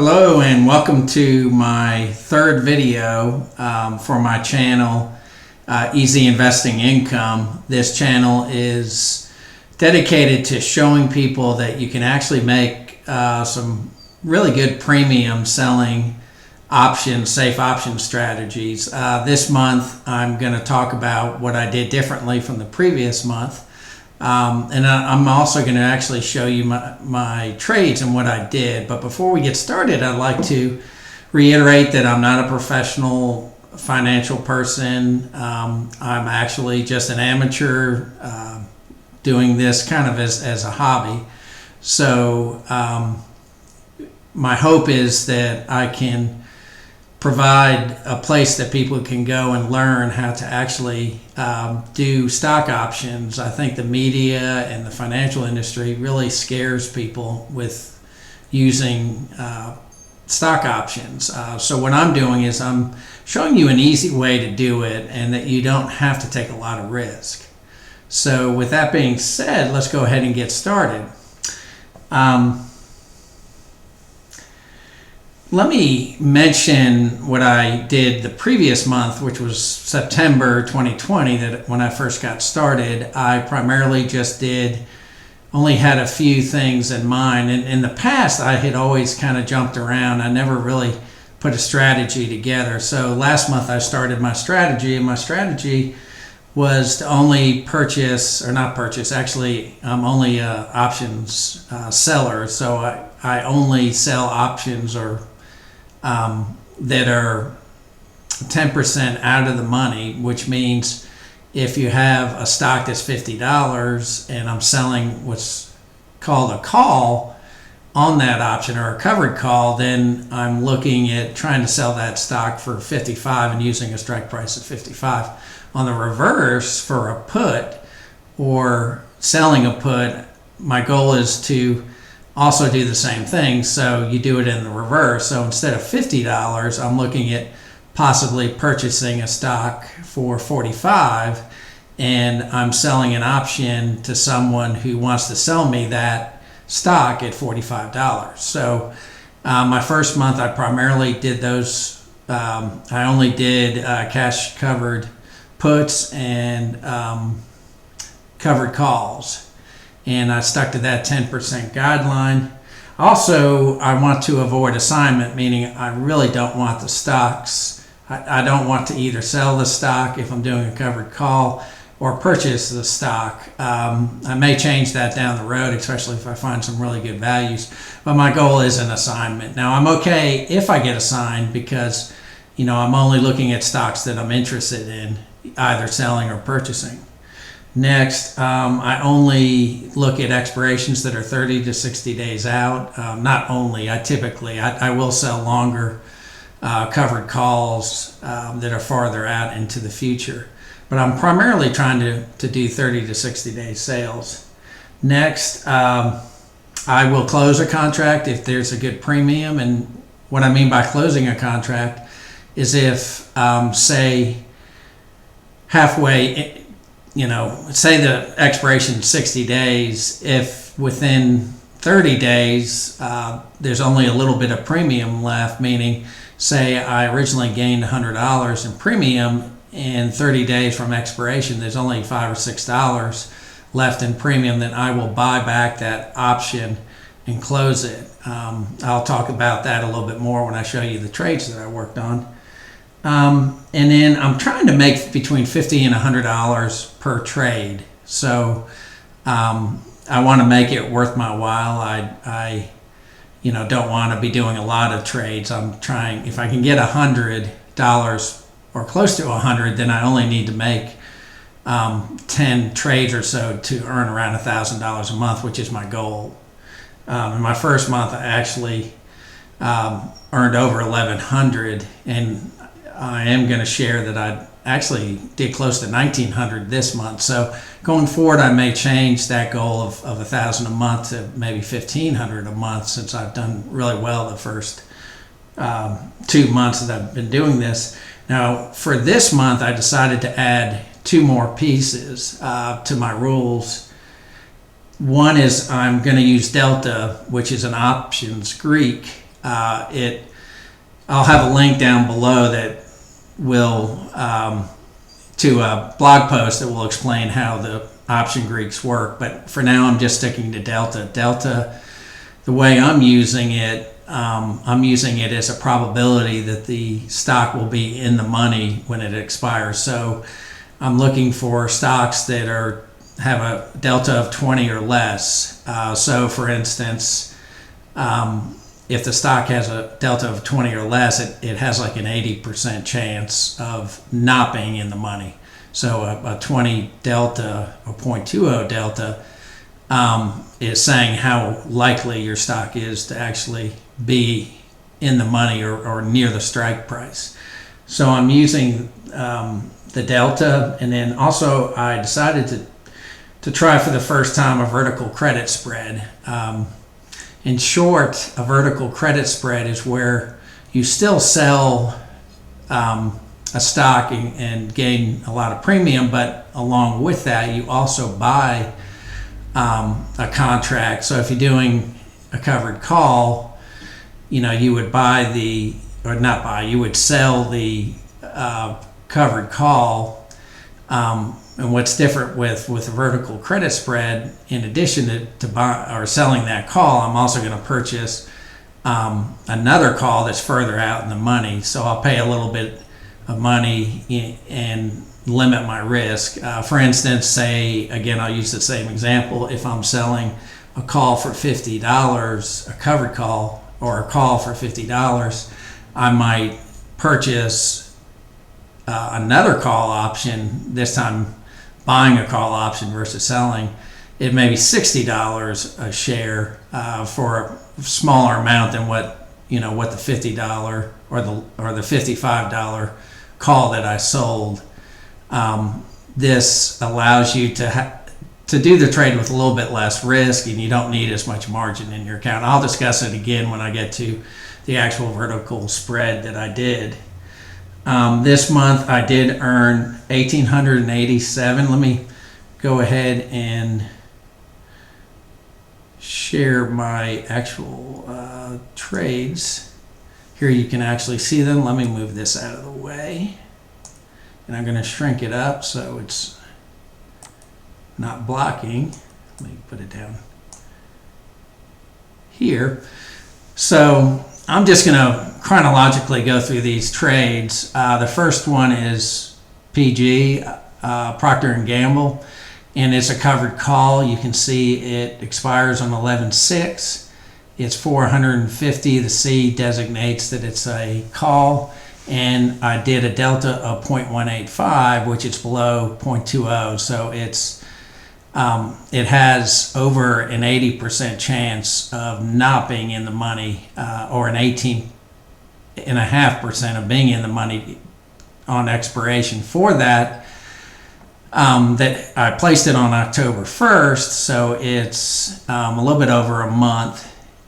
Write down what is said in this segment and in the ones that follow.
Hello and welcome to my third video for my channel, Easy Investing Income. This channel is dedicated to showing people that you can actually make some really good premium selling options, safe option strategies. This month I'm going to talk about what I did differently from the previous month. And I'm also going to actually show you my trades and what I did. But before we get started, I'd like to reiterate that I'm not a professional financial person. I'm actually just an amateur doing this kind of as a hobby. So my hope is that I can provide a place that people can go and learn how to actually do stock options. I think the media and the financial industry really scares people with using stock options. So what I'm doing is I'm showing you an easy way to do it and that you don't have to take a lot of risk. So with that being said, let's go ahead and get started. Let me mention what I did the previous month, which was September 2020, that when I first got started, I primarily just only had a few things in mind. And in the past, I had always kind of jumped around. I never really put a strategy together. So last month I started my strategy, and my strategy was to only purchase, or not purchase, actually I'm only a options seller. So I only sell options that are 10% out of the money, which means if you have a stock that's $50 and I'm selling what's called a call on that option, or a covered call, then I'm looking at trying to sell that stock for 55 and using a strike price of 55. On the reverse, for a put or selling a put, my goal is to also do the same thing. So you do it in the reverse. So instead of $50, I'm looking at possibly purchasing a stock for 45, and I'm selling an option to someone who wants to sell me that stock at $45. So my first month I primarily did those. I only did cash covered puts and covered calls, and I stuck to that 10% guideline. Also, I want to avoid assignment, meaning I really don't want the stocks. I don't want to either sell the stock if I'm doing a covered call or purchase the stock. I may change that down the road, especially if I find some really good values. But my goal is an assignment. Now, I'm okay if I get assigned because, I'm only looking at stocks that I'm interested in, either selling or purchasing. Next, I only look at expirations that are 30 to 60 days out. Not only, I will sell longer covered calls that are farther out into the future. But I'm primarily trying to do 30 to 60 day sales. Next, I will close a contract if there's a good premium. And what I mean by closing a contract is if, say, halfway, say the expiration is 60 days, if within 30 days there's only a little bit of premium left, meaning say I originally gained $100 in premium, in 30 days from expiration there's only $5 or $6 left in premium, then I will buy back that option and close it. I'll talk about that a little bit more when I show you the trades that I worked on. And then I'm trying to make between $50 and $100 per trade. So I want to make it worth my while. I don't want to be doing a lot of trades. I'm trying, if I can get $100 or close to 100, then I only need to make 10 trades or so to earn around $1,000 a month, which is my goal. In my first month, I actually earned over $1,100, and I am going to share that I actually did close to $1,900 this month. So going forward, I may change that goal of $1,000 a month to maybe $1,500 a month, since I've done really well the first 2 months that I've been doing this. Now, for this month, I decided to add 2 more pieces to my rules. One is I'm going to use Delta, which is an options Greek I'll have a link down below that will to a blog post that will explain how the option Greeks work. But for now, I'm just sticking to Delta. Delta, the way I'm using it as a probability that the stock will be in the money when it expires. So I'm looking for stocks that have a delta of 20 or less. So for instance, if the stock has a delta of 20 or less, it has like an 80% chance of not being in the money. So a 20 delta or 0.20 delta is saying how likely your stock is to actually be in the money or near the strike price. So I'm using the delta, and then also I decided to try for the first time a vertical credit spread. In short, a vertical credit spread is where you still sell a stock and gain a lot of premium, but along with that, you also buy a contract. So if you're doing a covered call, you would you would sell the covered call. And what's different with a vertical credit spread, in addition to buy or selling that call, I'm also going to purchase another call that's further out in the money. So I'll pay a little bit of money and limit my risk. For instance, say, again, I'll use the same example. If I'm selling a call for $50, a covered call, or a call for $50, I might purchase another call option, this time buying a call option versus selling. It may be $60 a share for a smaller amount than what the $50 or the $55 call that I sold. This allows you to do the trade with a little bit less risk, and you don't need as much margin in your account. I'll discuss it again when I get to the actual vertical spread that I did. This month I did earn $1,887. Let me go ahead and share my actual trades. Here you can actually see them. Let me move this out of the way. And I'm going to shrink it up so it's not blocking. Let me put it down here. So I'm just going to chronologically go through these trades. The first one is PG, Procter & Gamble, and it's a covered call. You can see it expires on 11/6. It's 450. The C designates that it's a call, and I did a delta of 0.185, which is below 0.20. So it has over an 80% chance of not being in the money, or an 18.5% of being in the money on expiration. For that, that I placed it on October 1st, so it's a little bit over a month.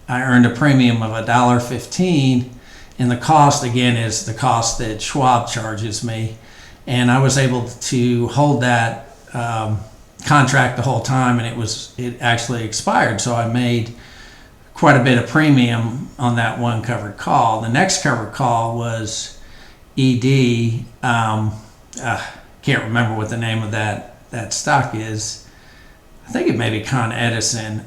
I earned a premium of $1.15, and the cost again is the cost that Schwab charges me, and I was able to hold that contract the whole time, and it actually expired, so I made quite a bit of premium on that one covered call. The next covered call was ED. Can't remember what the name of that stock is. I think it may be Con Edison.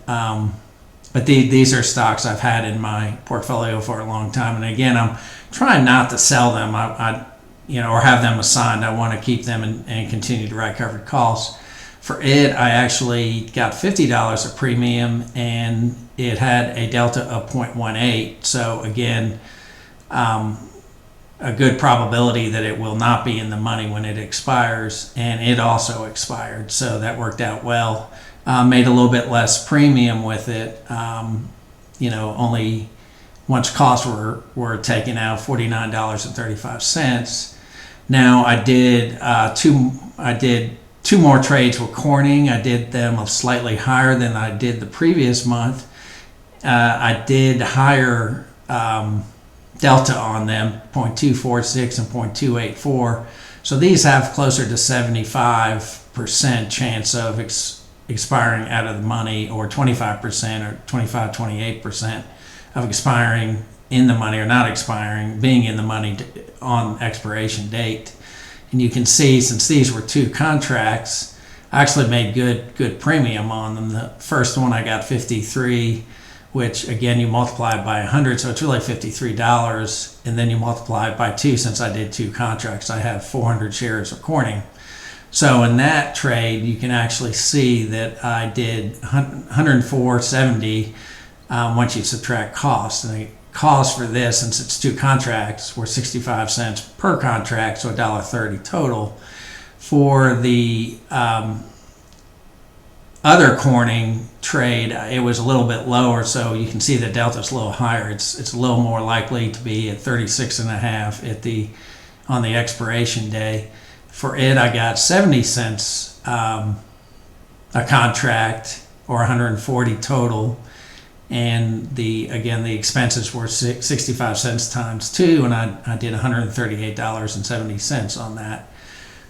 But these are stocks I've had in my portfolio for a long time. And again, I'm trying not to sell them, or have them assigned. I want to keep them and continue to write covered calls. For it, I actually got $50 of premium, and it had a delta of 0.18. So again, a good probability that it will not be in the money when it expires, and it also expired. So that worked out well. Made a little bit less premium with it. Only once costs were taken out, $49.35. Now I did two more trades with Corning. I did them slightly higher than I did the previous month. I did higher delta on them, 0.246 and 0.284. So these have closer to 75% chance of expiring out of the money, or 25% or 25-28% of expiring in the money or not expiring, being in the money on expiration date. And you can see, since these were 2 contracts, I actually made good premium on them. The first one I got 53, which again you multiply it by 100, so it's really $53, and then you multiply it by 2. Since I did 2 contracts, I have 400 shares of Corning. So in that trade, you can actually see that I did 104.70 once you subtract costs. And the cost for this, since it's 2 contracts, were 65 cents per contract, so $1.30 total. For the other Corning trade, it was a little bit lower, so you can see the delta's a little higher. It's a little more likely to be at 36.5 on the expiration day. For it, I got 70 cents a contract, or 140 total, and the expenses were 65 cents times 2, and I did $138.70 on that.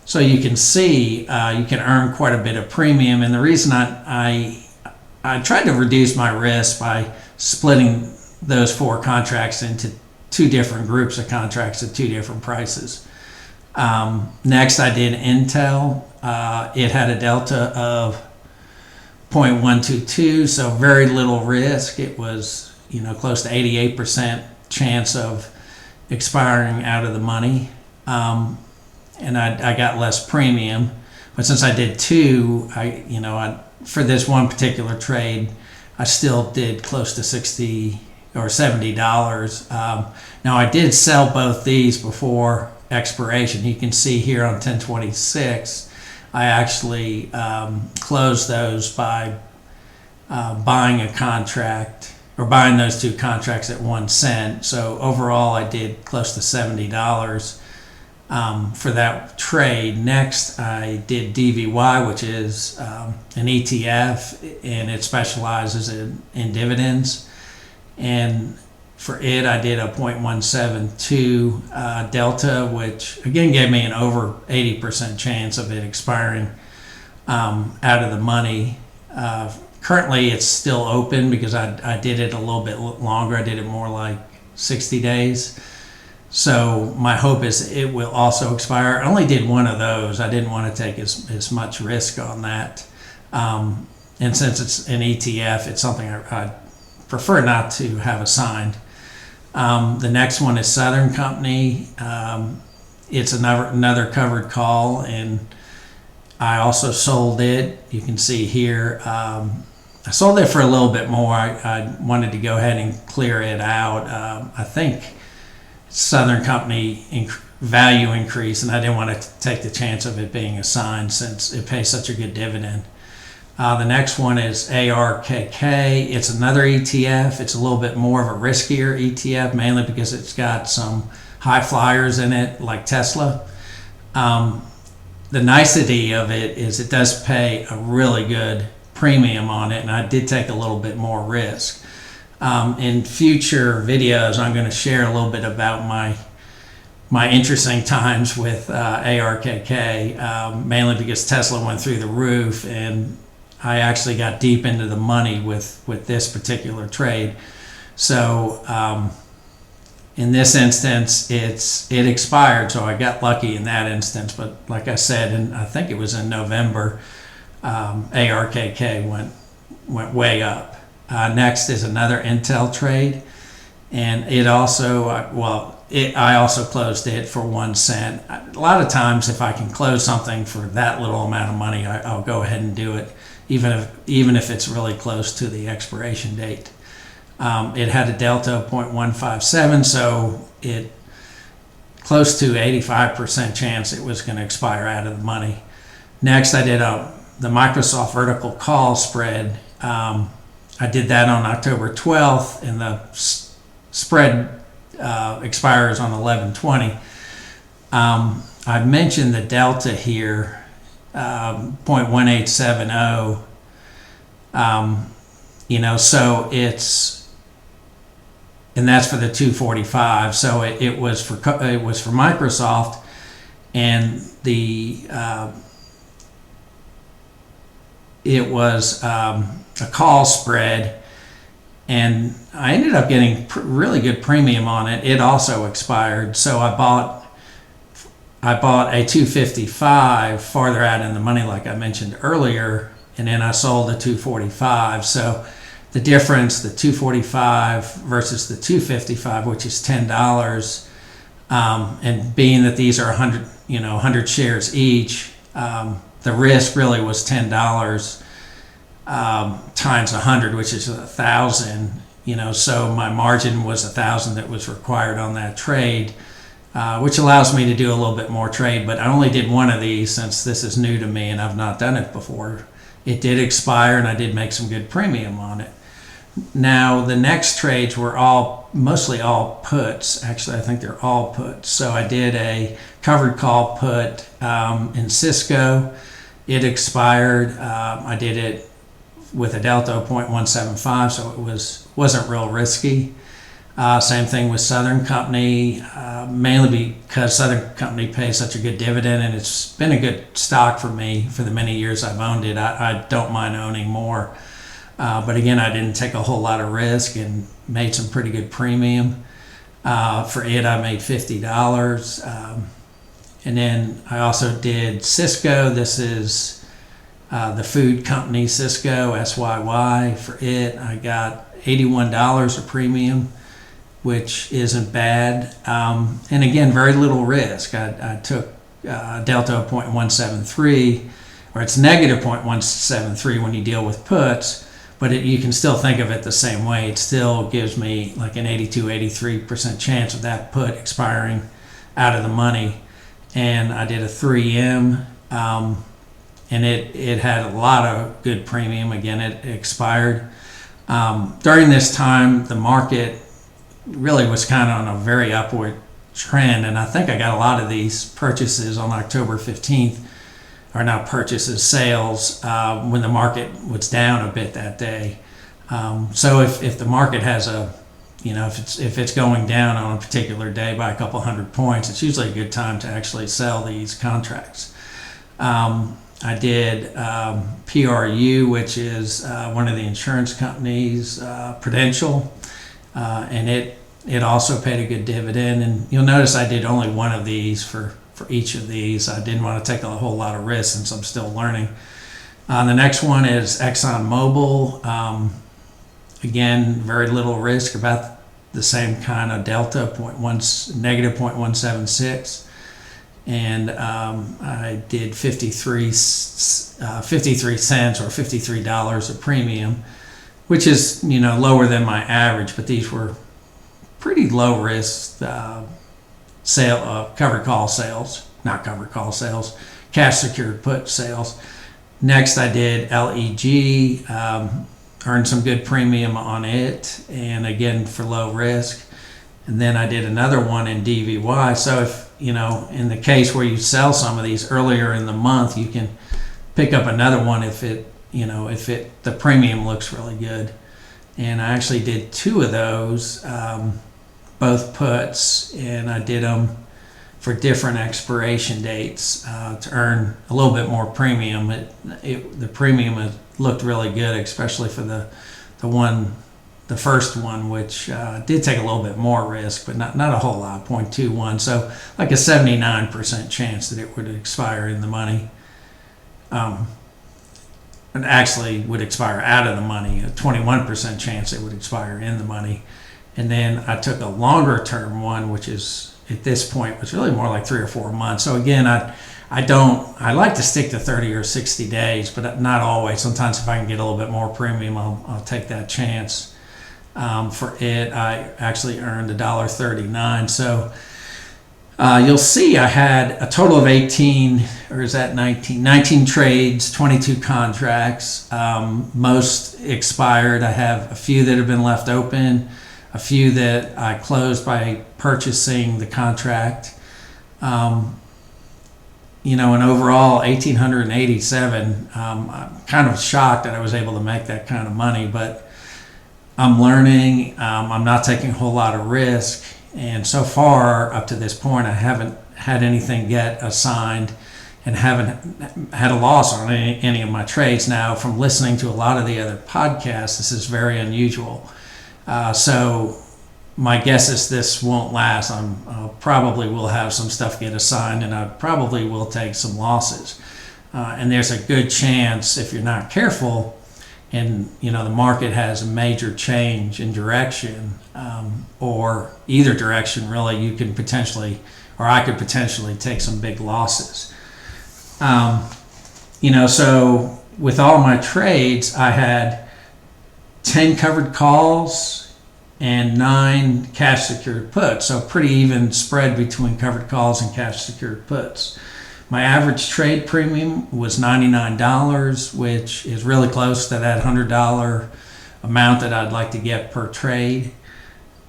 So you can see you can earn quite a bit of premium, and the reason I tried to reduce my risk by splitting those 4 contracts into 2 different groups of contracts at 2 different prices. Next, I did Intel. It had a delta of 0.122, so very little risk. It was, close to 88% chance of expiring out of the money, and I got less premium. But since I did 2, for this one particular trade, I still did close to $60 or $70. Now I did sell both these before expiration. You can see here on 10/26, I actually closed those by buying a contract, or buying those 2 contracts at 1 cent. So overall, I did close to $70 for that trade. Next, I did DVY, which is an ETF, and it specializes in dividends. And for it, I did a 0.172 delta, which again gave me an over 80% chance of it expiring out of the money. Currently, it's still open because I did it a little bit longer. I did it more like 60 days. So my hope is it will also expire. I only did 1 of those. I didn't want to take as much risk on that. And since it's an ETF, it's something I prefer not to have assigned. The next one is Southern Company. It's another covered call, and I also sold it. You can see here, I sold it for a little bit more. I wanted to go ahead and clear it out. I think Southern Company value increase, and I didn't want to take the chance of it being assigned since it pays such a good dividend. The next one is ARKK. It's another ETF. It's a little bit more of a riskier ETF, mainly because it's got some high flyers in it, like Tesla. The nicety of it is it does pay a really good premium on it, and I did take a little bit more risk. In future videos, I'm going to share a little bit about my interesting times with ARKK, mainly because Tesla went through the roof, and I actually got deep into the money with this particular trade. So in this instance, it expired, so I got lucky in that instance. But like I said, and I think it was in November, ARKK went way up. Next is another Intel trade, and it also I also closed it for 1 cent. A lot of times, if I can close something for that little amount of money, I'll go ahead and do it, even if it's really close to the expiration date. It had a delta of 0.157, so it close to 85% chance it was going to expire out of the money. Next, I did the Microsoft vertical call spread. I did that on October 12th, and the spread expires on 11/20. I mentioned the delta here, 0.1870. So and that's for the 245. So it was for Microsoft, and it was a call spread, and I ended up getting really good premium on it. It also expired, so I bought a 255 farther out in the money, like I mentioned earlier, and then I sold the 245. So the difference, the 245 versus the 255, which is $10, and being that these are 100 shares each, the risk really was $10 times 100, which is 1,000. So my margin was 1,000 that was required on that trade, which allows me to do a little bit more trade. But I only did one of these since this is new to me and I've not done it before. It did expire and I did make some good premium on it. Now the next trades were mostly all puts. Actually, I think they're all puts. So I did a covered call put in Cisco. It expired. I did it with a delta of 0.175, so it wasn't real risky. Same thing with Southern Company, mainly because Southern Company pays such a good dividend, and it's been a good stock for me for the many years I've owned it. I don't mind owning more. But again, I didn't take a whole lot of risk and made some pretty good premium. For it, I made $50. And then I also did Cisco. This is the food company Cisco, SYY. For it, I got $81 of premium, which isn't bad. And again, very little risk. I took a delta of 0.173, or it's negative 0.173 when you deal with puts, but you can still think of it the same way. It still gives me like an 83% chance of that put expiring out of the money. And I did a 3M, and it had a lot of good premium. Again, it expired. During this time, the market really was kind of on a very upward trend, and I think I got a lot of these purchases on October 15th, or not purchases, sales, when the market was down a bit that day. So if the market has if it's going down on a particular day by a couple hundred points, it's usually a good time to actually sell these contracts. I did PRU, which is one of the insurance companies, Prudential, and it also paid a good dividend. And you'll notice I did only one of these for each of these. I didn't want to take a whole lot of risk since I'm still learning. The next one is Exxon Mobil. Again, very little risk, about the same kind of delta, negative 0.176. And I did 53 cents or $53 of premium, which is lower than my average, but these were pretty low risk covered call sales, not covered call sales, cash secured put sales. Next, I did LEG, earned some good premium on it, and again for low risk. And then I did another one in DVY. So if in the case where you sell some of these earlier in the month, you can pick up another one if the premium looks really good. And I actually did two of those, both puts, and I did them for different expiration dates to earn a little bit more premium. The premium looked really good, especially for the first one, which did take a little bit more risk, but not a whole lot, 0.21. So like a 79% chance that it would expire in the money. And actually would expire out of the money, a 21% chance it would expire in the money. And then I took a longer term one, which is at this point was really more like 3 or 4 months. So again, I like to stick to 30 or 60 days, but not always. Sometimes if I can get a little bit more premium, I'll take that chance. For it, I actually earned $1.39. So you'll see I had a total of 18, or is that 19? 19 trades, 22 contracts. Most expired. I have a few that have been left open, a few that I closed by purchasing the contract. And overall, 1,887. I'm kind of shocked that I was able to make that kind of money, but I'm learning. I'm not taking a whole lot of risk. And so far, up to this point, I haven't had anything get assigned and haven't had a loss on any of my trades. Now, from listening to a lot of the other podcasts, this is very unusual. So my guess is this won't last. I probably will have some stuff get assigned, and I probably will take some losses. And there's a good chance, if you're not careful, and the market has a major change in direction, or either direction really, you can potentially, or I could potentially take some big losses. So with all my trades, I had 10 covered calls and 9 cash secured puts. So pretty even spread between covered calls and cash secured puts. My average trade premium was $99, which is really close to that $100 amount that I'd like to get per trade.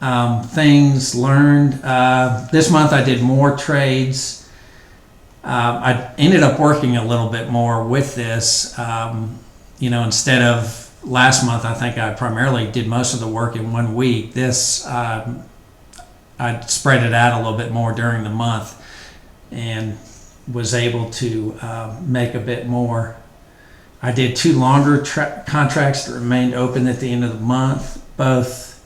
Things learned. This month I did more trades. I ended up working a little bit more with this. Instead of last month, I think I primarily did most of the work in 1 week. This, I spread it out a little bit more during the month and was able to make a bit more. I did 2 longer contracts that remained open at the end of the month. Both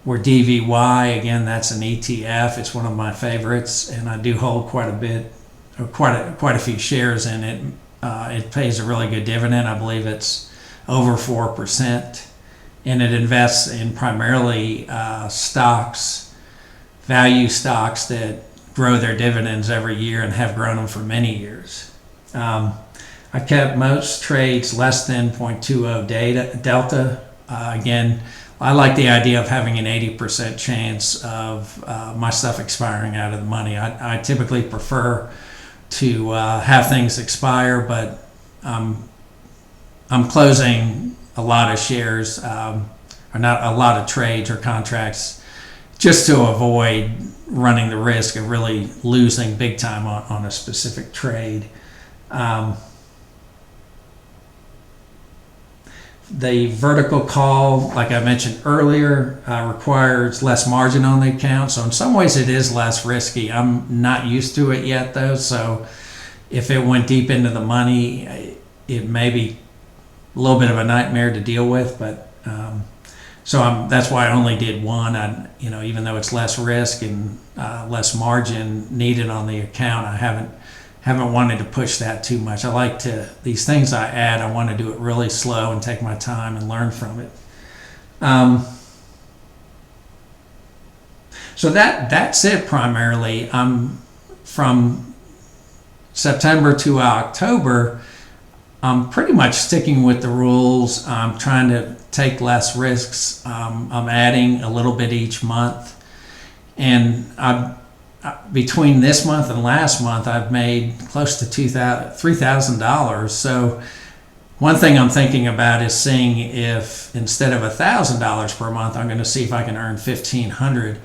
were DVY. Again, that's an ETF. It's one of my favorites, and I do hold quite a bit, or quite a few shares in it. It pays a really good dividend. I believe it's over 4%, and it invests in primarily stocks, value stocks that grow their dividends every year and have grown them for many years. I kept most trades less than 0.20 delta. Again, I like the idea of having an 80% chance of my stuff expiring out of the money. I typically prefer to have things expire, but I'm closing a lot of shares, or not a lot of trades or contracts, just to avoid running the risk of really losing big time on a specific trade. The vertical call, like I mentioned earlier, requires less margin on the account. So in some ways it is less risky. I'm not used to it yet though. So if it went deep into the money, it may be a little bit of a nightmare to deal with, but that's why I only did one. Even though it's less risk and less margin needed on the account, I haven't wanted to push that too much. I like these things I add, I want to do it really slow and take my time and learn from it. So that's it primarily. From September to October, I'm pretty much sticking with the rules. I'm trying to take less risks. I'm adding a little bit each month. And between this month and last month, I've made close to $3,000. So one thing I'm thinking about is seeing if instead of $1,000 per month, I'm going to see if I can earn $1,500.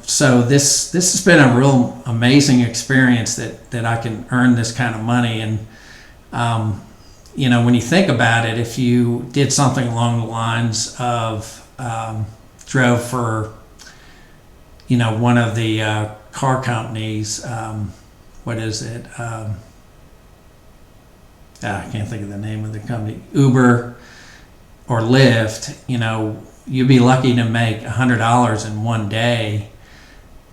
So this has been a real amazing experience that I can earn this kind of money. And when you think about it, if you did something along the lines of drove for one of the car companies, what is it? I can't think of the name of the company, Uber or Lyft, you'd be lucky to make $100 in one day.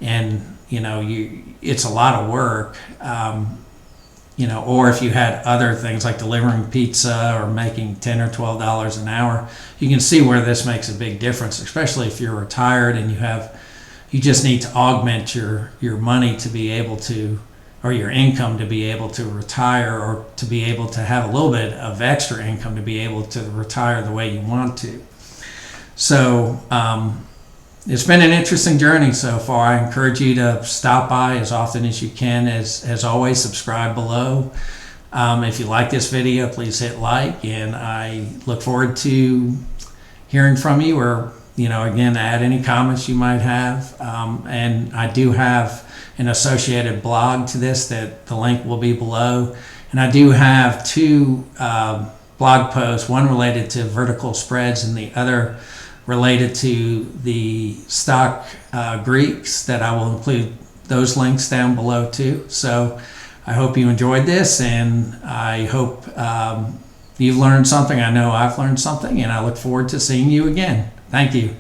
And, it's a lot of work. Or if you had other things like delivering pizza or making $10 or $12 an hour, you can see where this makes a big difference, especially if you're retired and you just need to augment your money to be able to, or your income to be able to retire, or to be able to have a little bit of extra income to be able to retire the way you want to. So it's been an interesting journey so far. I encourage you to stop by as often as you can. As always, subscribe below. If you like this video, please hit like, and I look forward to hearing from you, or again, add any comments you might have. And I do have an associated blog to this that the link will be below. And I do have 2 blog posts, one related to vertical spreads and the other related to the stock Greeks, that I will include those links down below too. So I hope you enjoyed this, and I hope you've learned something. I know I've learned something, and I look forward to seeing you again. Thank you.